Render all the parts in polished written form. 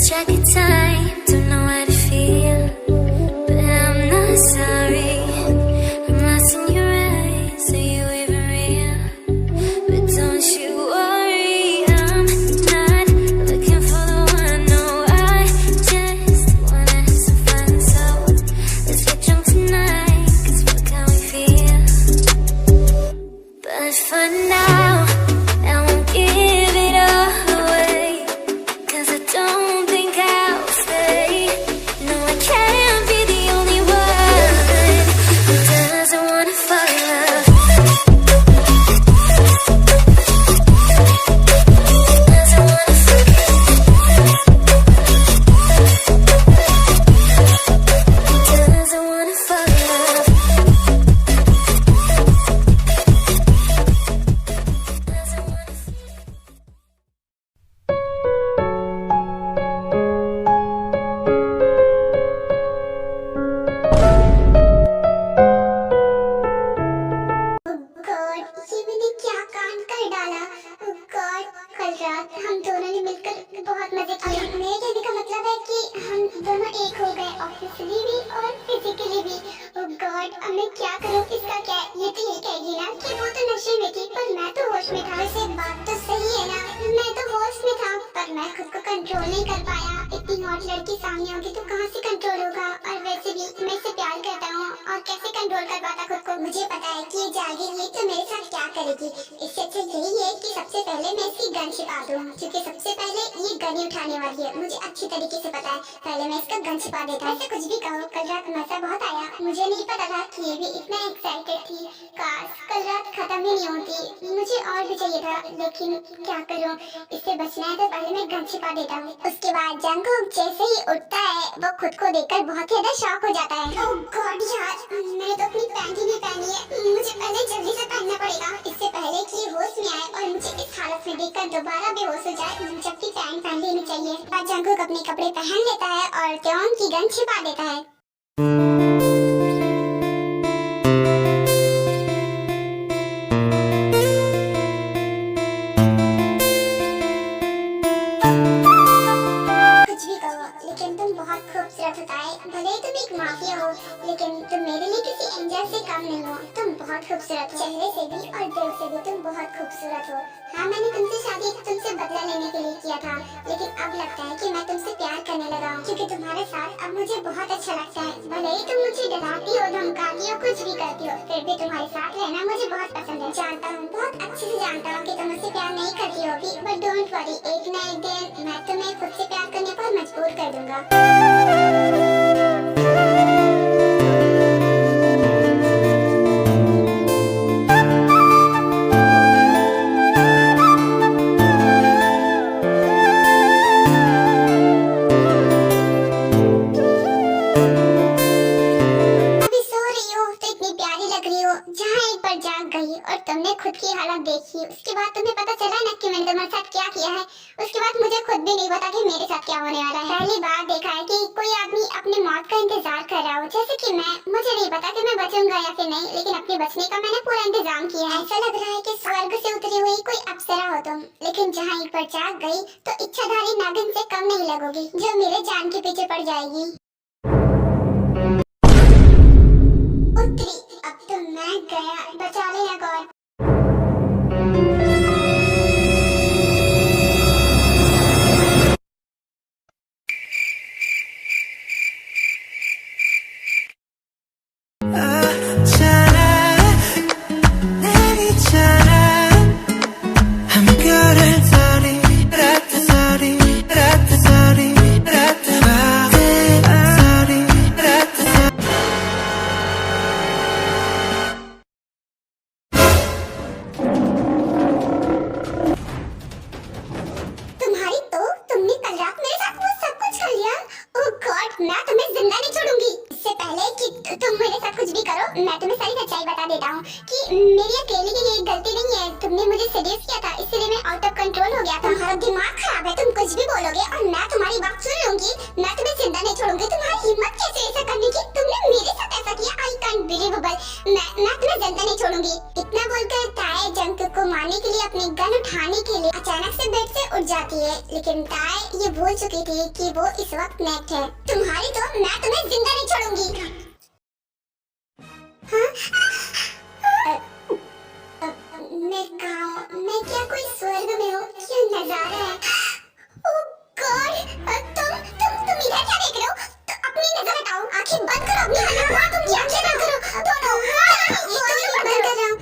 track of time, don't know how to feel, but I'm not sorry. I'm lost in your eyes, are you even real? But don't you worry, I'm not looking for the one. No, I just wanna have some fun. So let's get drunk tonight, 'cause fuck how we feel. But for now, I won't give it all away, 'cause I don't think I'll stay. No, I can't be the only one who doesn't wanna fall in love. Doesn't wanna fall in love. Doesn't wanna fall in love. Doesn't wanna God, ये मैंने क्या कांड कर डाला। God, कल रात हम दोनों ने मिलकर बहुत मजे किए। मेरे कहने का मतलब है कि हम दोनों एक हो गए, ऑफिशियली भी और फिजिकली भी। गॉड, अब मैं क्या करूं, इसका क्या? ये तो ये कहेगी ना कि वो तो नशे में थी पर मैं तो होश में था। वैसे बात तो सही है ना, मैं तो होश में था पर मैं खुद को कंट्रोल नहीं कर पाया। इतनी हॉट लड़की सामने होगी तो कहाँ से कंट्रोल होगा, और वैसे भी मैं इससे प्यार करता हूँ और कैसे कंट्रोल कर पाता खुद को। मुझे पता है कि ये जागेगी तो मेरे साथ क्या करेगी। इससे अच्छा यही है कि सबसे पहले मैं इसकी गन छिपा दूँ, क्योंकि सबसे पहले ये गन ही उठाने वाली है। मुझे अच्छी तरीके से पता है, पहले मैं इसका गन छिपा देता हूँ। ऐसे कुछ भी कहो, कल रात मजा बहुत आया। मुझे नहीं पता था कि ये भी इतना एक्साइटेड थी। काश कल रात खत्म ही नहीं होती, मुझे और भी चाहिए था, लेकिन क्या करूँ, इससे बचना है तो पहले मैं गन छिपा देता हूँ। उसके बाद जंगकुक जैसे ही उठता है वो खुद को देखकर बहुत ज्यादा शॉक हो जाता है। ओह गॉड यार, मैंने तो अपनी पैंट ही नहीं पहनी है, मुझे पहले जल्दी से पहनना पड़ेगा, इससे पहले कि ये होश में आए और मुझे इस हालत में देखकर दोबारा बेहोश हो जाए। मुझे अपनी पैंट पहन लेनी चाहिए। बाद जंगकुक अपने कपड़े पहन लेता है और त्योन की गन छिपा देता है। कुछ भी कहो, लेकिन तुम बहुत खूबसूरत होता है। भले ही तुम एक माफिया हो, लेकिन तुम मेरे लिए किसी एंजल से कम नहीं हो। तुम बहुत खूबसूरत हो, चेहरे से भी और दिल से भी तुम बहुत खूबसूरत हो। हाँ, मैंने तुमसे शादी तुमसे बदला लेने के लिए किया था, लेकिन अब लगता है कि मैं तुमसे प्यार करने लगा हूँ, क्योंकि तुम्हारे साथ अब मुझे बहुत अच्छा लगता है। भले ही तुम मुझे डराती हो, धमकाती हो, कुछ भी करती हो, फिर भी तुम्हारे साथ रहना मुझे बहुत पसंद है। जानता हूँ, बहुत अच्छे से जानता हूँ कि तुम मुझसे प्यार नहीं करती होगी, बट डोंट वरी, एक ना एक दिन मैं तुम्हें खुद से प्यार करने पर मजबूर कर दूंगा। अभी सो रही हो तो इतनी प्यारी लग रही हो। जहाँ एक बार जाग गई और तुमने खुद की हालत देखी, उसके बाद तुम्हें पता चला ना कि मैंने तुम्हारे साथ क्या किया है। उसके बाद मुझे खुद भी नहीं पता कि मेरे साथ क्या होने वाला है। पहली बार देखा है कि कोई आदमी अपनी मौत का इंतजार कर रहा हो, जैसे कि मैं। मुझे नहीं पता कि मैं बचूंगा या फिर नहीं, लेकिन अपने बचने का मैंने पूरा इंतजाम किया है। ऐसा लग रहा है कि स्वर्ग से उतरी हुई कोई अप्सरा हो तुम। लेकिन जहाँ एक बार जाग गई तो इच्छाधारी नागिन से कम नहीं लगोगी, जो मेरे जान के पीछे पड़ जाएगी। उतरी, अब तो मैं गया, बचा लेना गॉड। मैं तुम्हें सारी सच्चाई बता देता हूँ कि मेरी अकेले की ये गलती नहीं है। तुमने मुझे सीरियस किया था, इसलिए मैं आउट ऑफ कंट्रोल हो गया था। तुम्हारा दिमाग खराब है, तुम कुछ भी बोलोगे और मैं तुम्हारी बात सुन लूंगी। मैं तुम्हें जिंदा नहीं छोड़ूंगी। तुम्हारी हिम्मत कैसे ऐसा करने की? तुमने मेरे साथ ऐसा किया? I can't believable. मैं तुम्हें जिंदा नहीं छोड़ूंगी। इतना बोलकर ताए जंगकुक को मार जाने के लिए, अपने गन उठाने के लिए अचानक से बेड से उठ जाती है। लेकिन ताय ये भूल चुकी थी कि वो इस वक्त नेक्ट है। तुम्हारी तो मैं तुम्हें जिंदा नहीं छोड़ूंगी। हाँ? मैं क्या कोई स्वर्ग में हूँ? क्या नजारा है? ओह गॉड, तुम इधर क्या देख रहे हो? तो अपनी नजर हटाओ, आंखें बंद करो अपनी। हाँ, तुम आंखें बंद करो दोनों। बंद कर रहा हूँ।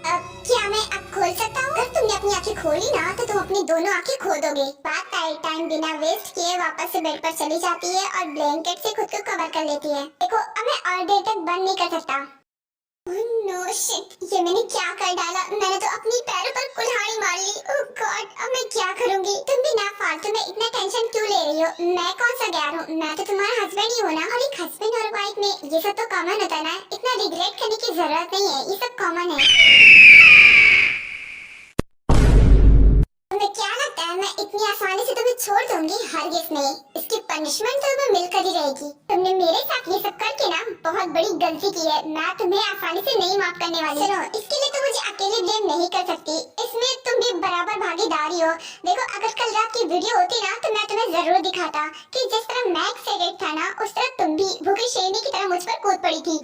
अब क्या मैं अब खोल सकता हूँ? अगर तुमने अपनी आंखें खोली ना तो तुम अपनी दोनों आंखें खो दोगे। बात टाइम बिना वेस्ट किए वापस से बेड पर चली जाती है और ब्लैंकेट से खुद को कवर कर लेती है। देखो अब मैं और देर तक बंद नहीं कर सकता। नो शिट, ये मैंने क्या कर डाला? मैंने तो अपनी पैरों पर कुल्हाड़ी मार ली। ओह गॉड, अब मैं क्या करूंगी? तुम भी ना फालतू में इतना टेंशन क्यों ले रही हो? मैं कौन सा गैर हूँ? मैं तो तुम्हारा हस्बैंड ही हूँ ना। और एक हस्बैंड और वाइफ में ये सब तो कॉमन होता है ना। इतना रिग्रेट करने की जरूरत नहीं है, ये सब कॉमन है। तुम्हें क्या लगता है मैं इतनी आसानी से तुम्हें छोड़ दूंगी? हरगिज़ नहीं। इसकी पनिशमेंट तो तुम्हें मिलकर ही रहेगी। तुमने मेरे साथ ये सब करके ना बहुत बड़ी गलती की है। मैं तुम्हें आसानी से नहीं माफ करने वाली। सुनो, इसके लिए तुम मुझे अकेले ब्लेम नहीं कर सकती। इसमें तुम भी बराबर भागीदारी हो। देखो अगर कल रात की वीडियो होती ना तो मैं तुम्हें जरूर दिखाता कि जिस तरह मैं एक्साइटेड था ना उस तरह तुम भी भूखी शेरनी की तरह मुझ पर कूद पड़ी थी।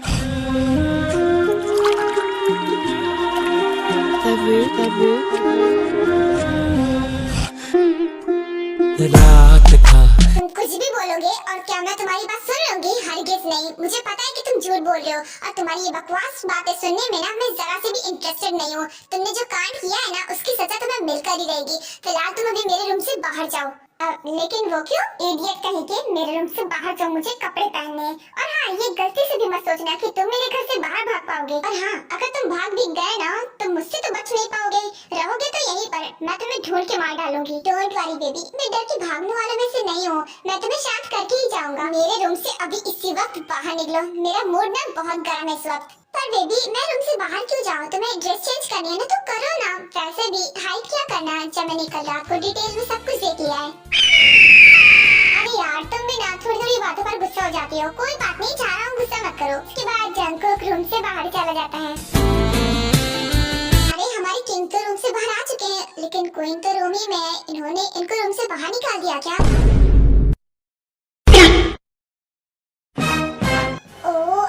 रात था। तुम कुछ भी बोलोगे और क्या मैं तुम्हारी बात सुन लूंगी? हरगिज़ नहीं। मुझे पता है कि तुम झूठ बोल रहे हो और तुम्हारी ये बकवास बातें सुनने में ना मैं जरा से भी इंटरेस्टेड नहीं हूँ। तुमने जो कांड किया है ना उसकी सजा तुम्हें मिलकर ही रहेगी। फिलहाल तुम अभी मेरे रूम से बाहर जाओ। लेकिन वो क्यों? इडियट कहीं के, मेरे रूम से बाहर जाओ, मुझे कपड़े पहनने हैं। और हाँ, ये गलती से भी मत सोचना कि तुम मेरे घर से बाहर भाग पाओगे। और हाँ, अगर तुम भाग भी गए ना तो मुझसे तो बच नहीं पाओगे। रहोगे तो यहीं पर, मैं तुम्हें ढूंढ के मार डालूंगी। डोंट वरी बेबी, मैं डर के भागने वालों में से नहीं हूँ। मैं तुम्हें शांत करके ही जाऊंगा। मेरे रूम से अभी इसी वक्त बाहर निकलो। मेरा मूड ना बहुत गर्म है इस वक्त। पर बेबी, मैं रूम से बाहर क्यों जाऊँ? तुम्हें ड्रेस चेंज करनी है ना तो करो ना। वैसे भी हाइड क्या करना है जब मैंने कल रात को डिटेल में सब कुछ देख लिया है। अरे यार, तुम भी ना थोड़ी थोड़ी बातों पर गुस्सा हो जाती हो। कोई बात नहीं, जा रहा हूँ, गुस्सा मत करो। उसके बाद जंगकुक रूम से बाहर चला जाता है। अरे हमारे किंग तो रूम से बाहर आ चुके हैं, लेकिन क्वीन तो रूम ही में है। इन्होंने इनको रूम से बाहर निकाल दिया क्या?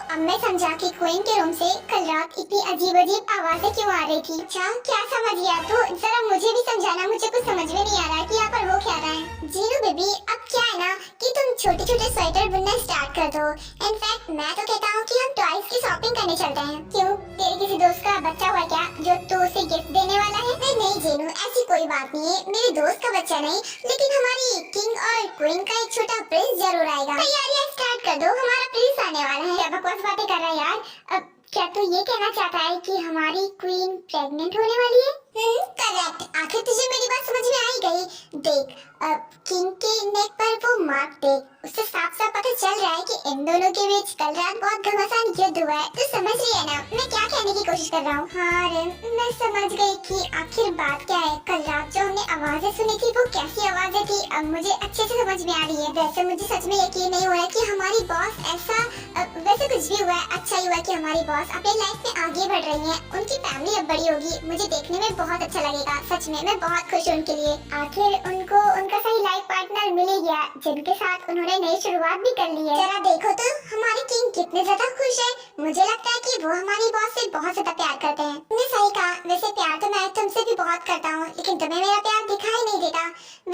अब मैं समझा कि क्वीन के रूम से कल रात इतनी अजीब आवाजें क्यों आ रही थी। अच्छा, क्या समझ गया? तो जरा मुझे भी समझाना, मुझे कुछ समझ में नहीं आ रहा है कि यहाँ पर हो क्या रहा है। जीनू बेबी, अब क्या है ना कि तुम छोटे छोटे स्वेटर बुनना स्टार्ट कर दो। इनफैक्ट मैं तो कहता हूँ कि हम टॉयज की शॉपिंग करने चलते हैं। क्यों, तेरे किसी दोस्त का बच्चा हुआ क्या जो तू उसे गिफ्ट देने वाला है? नहीं जीनू, ऐसी कोई बात नहीं है। मेरे दोस्त का बच्चा नहीं, लेकिन हमारी किंग और क्वीन का एक छोटा प्रिंस जरूर आएगा। तैयारियां स्टार्ट कर दो, हमारा प्रिंस आने वाला है। क्या बकवास बातें कर रहा है यार? अब क्या तू ये कहना चाहता है कि हमारी क्वीन प्रेग्नेंट होने वाली है? करेक्ट। आखिर तुझे मेरी बात समझ में आ ही गई। देख, किंग के नेक पर वो मार्क देख, उससे साफ साफ पता चल रहा है कि इन दोनों के बीच कल रात बहुत घमासान युद्ध हुआ है। तू समझ रही है ना मैं क्या कहने की कोशिश कर रहा हूँ? हाँ रिम, मैं समझ गई कि आखिर बात क्या है। कल रात जो हमने आवाजें सुनी थी वो कैसी आवाजें थी, अब मुझे अच्छे से समझ में आ रही है। वैसे मुझे सच में यकीन नहीं हो रहा है कि हमारी बॉस ऐसा, वैसे कुछ भी हुआ है अच्छा ही हुआ कि हमारी बॉस अपनी लाइफ में आगे बढ़ रही है। उनकी फैमिली अब बड़ी होगी, मुझे देखने में बहुत अच्छा लगेगा। सच में मैं बहुत खुश हूँ उनके लिए। आखिर उनको उनका सही लाइफ पार्टनर मिल ही गया, जिनके साथ उन्होंने नई शुरुआत भी कर ली है। जरा देखो तो हमारी किंग कितने ज्यादा खुश है। मुझे लगता है कि वो हमारी बॉस से बहुत ज्यादा प्यार करते हैं। तुमने सही कहा, वैसे प्यार तो मैं तुमसे भी बहुत करता हूँ, लेकिन तुम्हें मेरा प्यार दिखाई नहीं देता।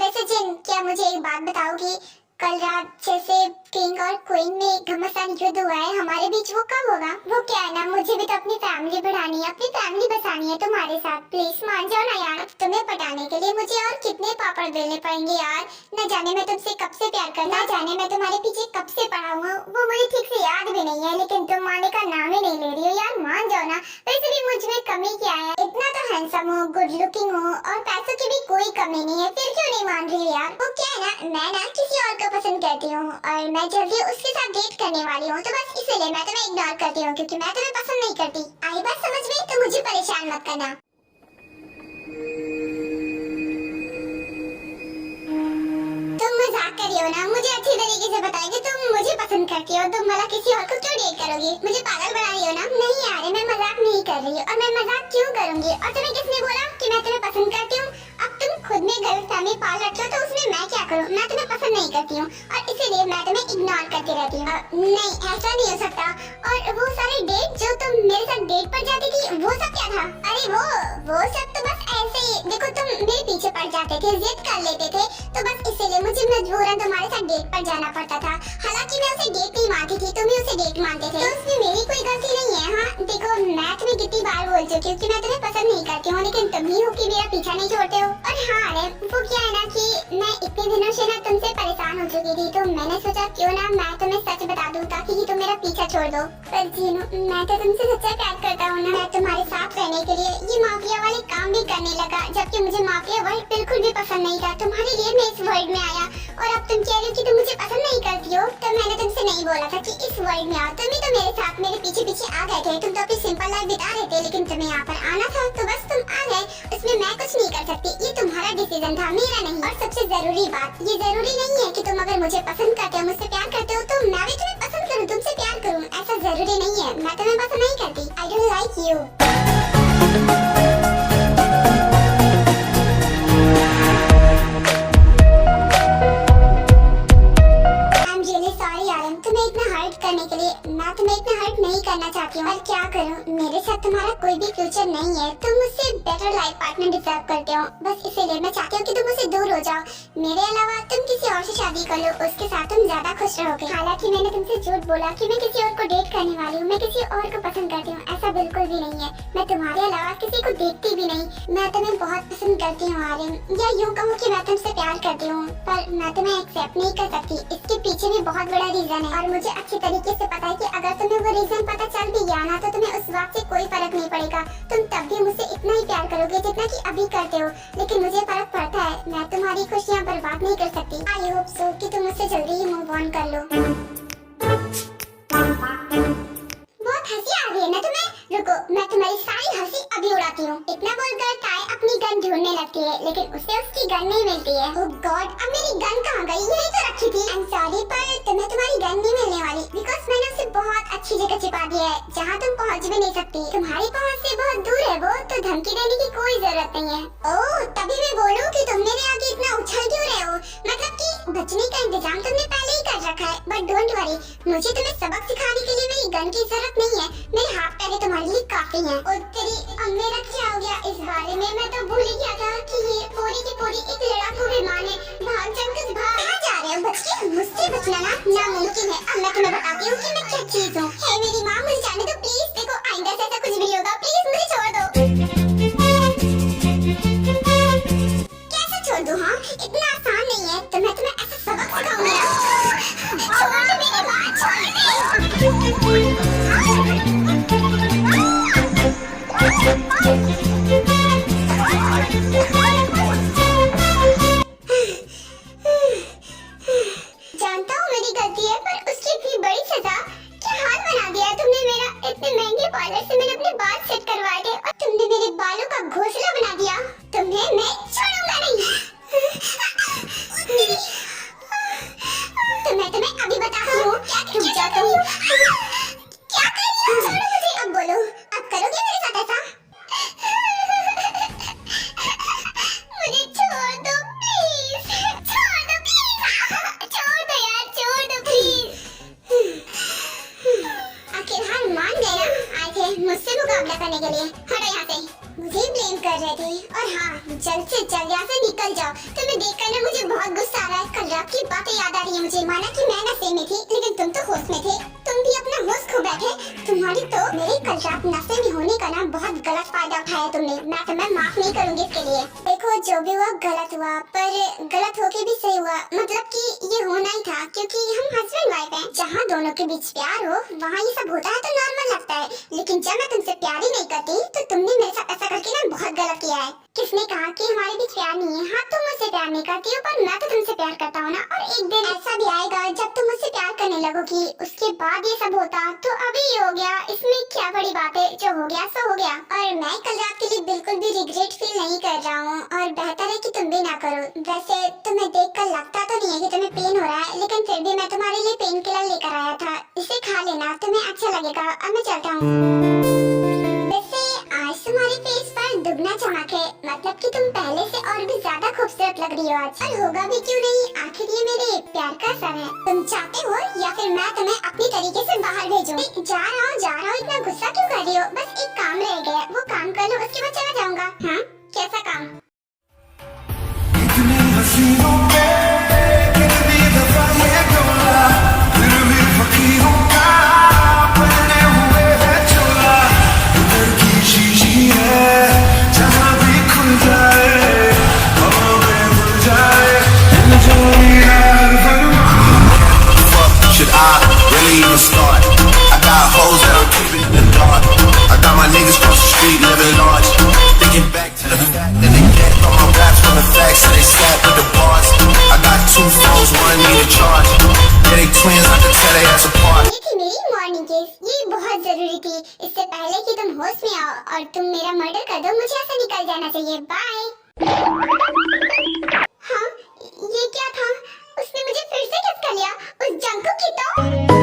वैसे जिन, क्या मुझे एक बात बताओगी? कल रात जैसे किंग और क्वीन में घमासान युद्ध हुआ है हमारे बीच, वो कब होगा? वो क्या है ना, मुझे भी तो अपनी फैमिली बढ़ानी है, अपनी फैमिली बसानी है तुम्हारे साथ। प्लीज मान जाओ ना यार। तुम्हें पटाने के लिए मुझे और कितने पापड़ बेलने पड़ेंगे यार। न जाने मैं तुमसे कब से प्यार करता, न जाने मैं तुम्हारे पीछे कब से पड़ा हूँ, वो मुझे ठीक से याद भी नहीं है। लेकिन तुम मानने का नाम ही नहीं ले रही हो यार। मान जाओ ना। वैसे भी मुझ में कमी क्या है? इतना तो हैंडसम हूँ, गुड लुकिंग हूँ और पैसों की भी कोई कमी नहीं है, फिर क्यों नहीं मान रही यार? वो क्या है ना, मैं ना किसी और को पसंद करती हूँ और मैं जल्दी उसके साथ डेट करने वाली हूँ, तो बस इसीलिए मैं तुम्हें इग्नोर करती हूँ, क्योंकि मैं तुम्हें पसंद नहीं करती। आई बात समझ में? तो मुझे परेशान मत करना। तुम मजाक मजाक कर रही हो ना? मुझे अच्छी तरीके से पता है कि तुम मुझे पसंद करती हो, तुम भला किसी और को क्यों डेट करोगी? मुझे पागल बना रही हो ना? नहीं यार, मैं मजाक नहीं कर रही हूँ, और मैं मजाक क्यों करूंगी? और तुम्हें किसने बोला कि मैं तुम्हें पसंद करती हूँ? अब तुम खुद में गलतफहमी पाल रखते हो, तो उसमें मैं क्या करूँ? मैं तुम्हें पसंद नहीं करती हूँ और इसीलिए मैं तुम्हें इग्नोर करती रहती हूँ। नहीं, ऐसा नहीं हो सकता। और वो सारे डेट जो तुम मेरे साथ डेट पर जाती थी, वो सब क्या था? अरे वो सब तो बस ऐसे ही, देखो तुम मेरे पीछे पड़ जाते थे, जिद कर लेते थे, तो बस इसीलिए मुझे मजबूरन तुम्हारे साथ डेट पर जाना पड़ता था। हालांकि मैं उसे डेट नहीं मानती थी, तुम ही उसे डेट मानते थे, तो उसमें मेरी कोई गलती नहीं है। हाँ देखो, मैं तुम्हें कितनी बार बोल चुकी हूँ कि मैं तुम्हें पसंद नहीं करती हूँ, लेकिन तुम ही हो कि मेरा पीछा नहीं छोड़ते हो। और हाँ अरे, वो क्या है ना कि मैं इतने दिनों से ना तुमसे परेशान हो चुकी थी, तो मैंने सोचा क्यों ना मैं तुम्हें सच बता दूं ताकि तुम मेरा पीछा छोड़ दो। पर जीनू, मैं तो तुमसे सच्चा प्यार करता हूँ ना। मैं तुम्हारे साथ रहने के लिए ये माफिया वाले काम भी करने लगा, जबकि मुझे माफिया वर्ल्ड बिल्कुल भी पसंद नहीं था। तुम्हारे लिए मैं इस वर्ल्ड में आया, और अब तुम कह रही हो कि तुम मुझे पसंद नहीं करती हो, तो मैंने तुमसे नहीं बोला था कि इस वर्ल्ड में आओ। तुम ही तो मेरे साथ मेरे पीछे पीछे आ गए थे। तुम तो अपनी सिंपल लाइफ बिता रहे थे, लेकिन तुम्हें यहाँ पर आना था, तो बस तुम आ गए। इसमें मैं कुछ नहीं कर सकती, ये तुम्हारा डिसीजन था, मेरा नहीं। और सबसे जरूरी बात, ये जरूरी नहीं है कि तुम अगर मुझे पसंद करते हो, मुझसे प्यार करते हो, तो मैं भी तुम्हें पसंद करूँ, तुमसे प्यार करूँ। ऐसा जरूरी नहीं है। मैं तुम्हें पसंद नहीं करती। I don't like you. करने के लिए मैं तुम्हें इतना हर्ट नहीं करना चाहती हूँ, पर क्या करूँ, मेरे साथ तुम्हारा कोई भी फ्यूचर नहीं है। तुम मुझसे बेटर लाइफ पार्टनर डिजर्व करते हो, बस इसीलिए मैं चाहती हूँ कि तुम मुझसे दूर हो जाओ। मेरे अलावा तुम किसी और से शादी कर लो, उसके साथ तुम ज्यादा खुश रहोगे। हालांकि मैंने तुमसे झूठ बोला कि मैं किसी और को डेट करने वाली हूँ, मैं किसी और को पसंद करती हूँ, ऐसा बिल्कुल भी नहीं है। मैं तुम्हारे अलावा किसी को देखती भी नहीं। मैं तुम्हें बहुत पसंद करती हूँ आर्यन, या यूँ कहूँ कि मैं तुमसे प्यार करती हूँ, पर मैं तुम्हें एक्सेप्ट नहीं कर सकती। इसके पीछे भी बहुत बड़ा रीजन है, और मुझे अच्छी तरीके से पता है कि अगर तुम्हें वो रीजन पता चल भी गया ना, तो तुम्हें उस बात से कोई फर्क नहीं पड़ेगा। तुम तब भी मुझसे इतना ही प्यार करोगे जितना कि अभी करते हो, लेकिन मुझे फर्क पड़ता है। मैं तुम्हारी खुशियाँ बर्बाद नहीं कर सकती। आई होप सो कि तुम मुझसे जल्दी ही मूव ऑन कर लो। बहुत हंसी आ रही है ना तुम्हें? रुको, मैं तुम्हारी सारी हंसी अभी उड़ाती हूँ। इतना बोलकर ताई अपनी गन ढूंढने लगती है, लेकिन उसे उसकी गन नहीं मिलती है। ओह गॉड, अब मेरी गन कहाँ गई? यही तो रखी थी। आई एम सॉरी, पर तुम्हें तुम्हारी गन नहीं मिलने वाली, बिकॉज मैंने उसे बहुत अच्छी जगह छिपा दिया है, जहाँ तुम पहुँच भी नहीं सकती। तुम्हारी पहुँच से बहुत दूर है वो, तो धमकी देने की कोई जरूरत नहीं है। ओह, तभी मैं बोलूँ कि तुम मेरे आगे इतना उछल क्यों रहे हो? मतलब कि बचने का इंतजाम तुमने पहले ही कर रखा है। बट डोंट वरी, मुझे तुम्हें सबक सिखाने के लिए मेरी गन की जरूरत नहीं है। मेरे हाथ पहले तुम्हारे लिए काफी हैं। और तेरी, अब मेरा क्या हो गया इस बारे में? मैं तो भूल ही गया था कि ये पूरी की पूरी एक लड़ाकू विमान है। भाग चंकस भाग। कहाँ जा रहे हो बच्चे? मुझसे बचना ना नामुमकिन है। अब मैं तुम्हें बताती हूँ कि मैं क्या चीज हूँ। हे मेरी माँ, मुझे जाने दो प्लीज। देखो आइंदा से ऐसा कुछ भी होगा, प्लीज मुझे छोड़ दो। कैसे छोड़ दूँ? हाँ, इतना आसान नहीं है, तो मैं तुम्हें ऐसा सबक सिखाऊंगी। छोड़ दो मेरी माँ, छोड़ दो। जानता हूँ मेरी गलती है, पर उसकी इतनी बड़ी सजा? क्या हाल बना दिया तुमने मेरा। इतने महंगे पार्लर से मैंने अपने बाल सेट करवाए थे, और तुमने मेरे बालों का घोंसला बना दिया। तुम्हें मैं छोड़ूंगा नहीं। तो मैं तुम्हें अभी बताती हूँ। रुक जाओ तुम। क्या कर रही हो? छोड़ो मुझे। अब बोलो, अब करोगे मेरे साथ ऐसा? मुझे छोड़ दो प्लीज, छोड़ दो प्लीज, छोड़ दो यार, छोड़ दो प्लीज। आखिरकार मान गए ना, आए थे मुझसे मुकाबला करने के लिए। हटो यहाँ से, मुझे ब्लेम कर रहे थे। और हाँ, जल्द से जल्द यहाँ से निकल जाओ। तुम्हें देखकर ना मुझे बहुत गुस्सा आ रहा है। कल रात की बातें याद आ रही है मुझे। माना कि मैं नशे में थी, लेकिन तुम तो होश में थे। तुम भी अपना होश खो बैठे। तुम्हारी तो मेरी कल रात नशे में होने का ना बहुत गलत फायदा उठाया तुमने। मैं तुम्हें माफ नहीं करूंगी इसके लिए। देखो, जो भी हुआ गलत हुआ, पर गलत होके भी सही हुआ। मतलब कि ये होना ही था, क्योंकि हम हस्बैंड वाइफ हैं। जहाँ दोनों के बीच प्यार हो, वहाँ ये सब होता है तो नॉर्मल लगता है। लेकिन जब मैं तुमसे प्यार ही नहीं करती, तो तुमने मेरे साथ ऐसा करके ना बहुत गलत किया है। किसने कहा कि हमारे बीच प्यार नहीं है? हाँ, तुम मुझसे प्यार नहीं करती हो, पर मैं तो तुमसे प्यार करता हूँ ना। और एक दिन ऐसा भी आएगा जब तुम मुझसे प्यार करने लगोगी, उसके बाद ये सब होता। तो अभी ये हो गया, इसमें क्या बड़ी बात है? जो हो गया सो हो गया। और मैं कल रात के लिए बिल्कुल भी रिग्रेट फील नहीं कर रहा हूँ, और बेहतर है कि तुम लंबी ना करो। वैसे तुम्हें देखकर लगता तो नहीं है कि तुम्हें पेन हो रहा है, लेकिन फिर भी मैं तुम्हारे लिए पेन किलर लेकर आया था। इसे खा लेना, तुम्हें अच्छा लगेगा। अब मैं चलता हूँ। वैसे आज तुम्हारे फेस पर दुगना चमक है, मतलब कि तुम पहले से और भी ज्यादा खूबसूरत लग रही हो आज। और होगा भी क्यों नहीं, आखिर ये मेरे प्यार का असर है। तुम चाहते हो या फिर मैं तुम्हें अपनी तरीके से बाहर भेजूं? जा रहा हूँ, इतना गुस्सा क्यों कर रही हो? बस एक काम रह गया, वो काम कर लो, उसके बाद चला जाऊंगा। हाँ, कैसा काम? इतनी हसीनों पे कितनी दफा ये डोला, फिर भी फकीरों का पहने हुए है चोला। उधर की शीशी है जहाँ भी खुल जाए, हवा में भूल जाए, should I really even start? I got hoes that I'm keeping in the dark. I got my niggas across the street living large. Thinking back to the fact that they get all my raps from the facts that they slap with the bars. I got 2 phones, one need a charge. Yeah, they twins, I can tell they ass apart. ये थी मेरी morning case, ये बहुत जरूरी थी। इससे पहले कि तुम होश में आओ और तुम मेरा मर्डर कर दो, मुझे ऐसा निकल जाना चाहिए। बाय। हाँ, ये क्या था? उसने मुझे फिर से किस कर लिया? उस जंकू की तो